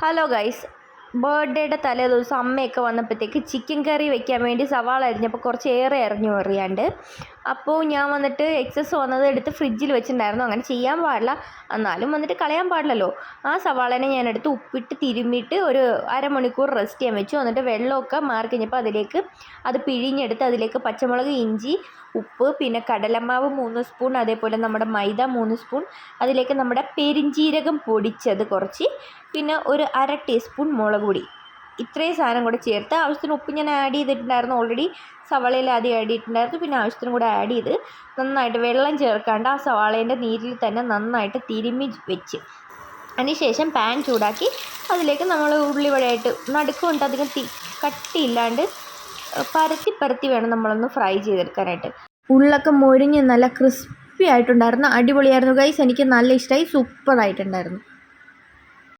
Hello guys, ബർത്ത്ഡേയുടെ തലേ ദിവസം അമ്മയൊക്കെ വന്നപ്പോഴത്തേക്ക് ചിക്കൻ കറി വെക്കാൻ വേണ്ടി സവാള അരിഞ്ഞപ്പോൾ കുറച്ച് ഏറെ അറിഞ്ഞു അറിയാണ്ട്. അപ്പോൾ ഞാൻ വന്നിട്ട് എക്സസ് വന്നത് എടുത്ത് ഫ്രിഡ്ജിൽ വെച്ചിട്ടുണ്ടായിരുന്നു. അങ്ങനെ ചെയ്യാൻ പാടില്ല, എന്നാലും വന്നിട്ട് കളയാൻ പാടില്ലല്ലോ. ആ സവാളനെ ഞാൻ എടുത്ത് ഉപ്പിട്ട് തിരുമ്മിയിട്ട് ഒരു അരമണിക്കൂർ റെസ്റ്റ് ചെയ്യാൻ വെച്ചു. എന്നിട്ട് വെള്ളമൊക്കെ മാറി കഴിഞ്ഞപ്പോൾ അതിലേക്ക് അത് പിഴിഞ്ഞെടുത്ത് അതിലേക്ക് പച്ചമുളക്, ഇഞ്ചി, ഉപ്പ്, പിന്നെ കടലമാവ് 3 സ്പൂൺ, അതേപോലെ നമ്മുടെ മൈദ 3 സ്പൂൺ, അതിലേക്ക് നമ്മുടെ പെരിഞ്ജീരകം പൊടിച്ചത് കുറച്ച്, പിന്നെ ഒരു 1/2 ടീസ്പൂൺ മുളക് പൊടി, ഇത്രയും സാധനം കൂടെ ചേർത്ത് ആവശ്യത്തിന് ഉപ്പ് ഞാൻ ആഡ് ചെയ്തിട്ടുണ്ടായിരുന്നു. ഓൾറെഡി സവാളയിൽ ആദ്യം ആഡ് ചെയ്തിട്ടുണ്ടായിരുന്നു. പിന്നെ ആവശ്യത്തിന് കൂടെ ആഡ് ചെയ്ത് നന്നായിട്ട് വെള്ളം ചേർക്കാണ്ട് ആ സവാളേൻ്റെ നീരിൽ തന്നെ നന്നായിട്ട് തിരുമ്മി വെച്ച് അതിനുശേഷം പാൻ ചൂടാക്കി അതിലേക്ക് നമ്മൾ ഉള്ളിവടയായിട്ട് നടുക്കുകൊണ്ട് അധികം കട്ടിയില്ലാണ്ട് പരത്തി വേണം നമ്മളൊന്ന് ഫ്രൈ ചെയ്തെടുക്കാനായിട്ട്. ഉള്ളൊക്കെ മൊരിഞ്ഞ് നല്ല ക്രിസ്പി ആയിട്ടുണ്ടായിരുന്നു. അടിപൊളിയായിരുന്നു ഗൈസ്, എനിക്ക് നല്ല ഇഷ്ടമായി, സൂപ്പറായിട്ടുണ്ടായിരുന്നു.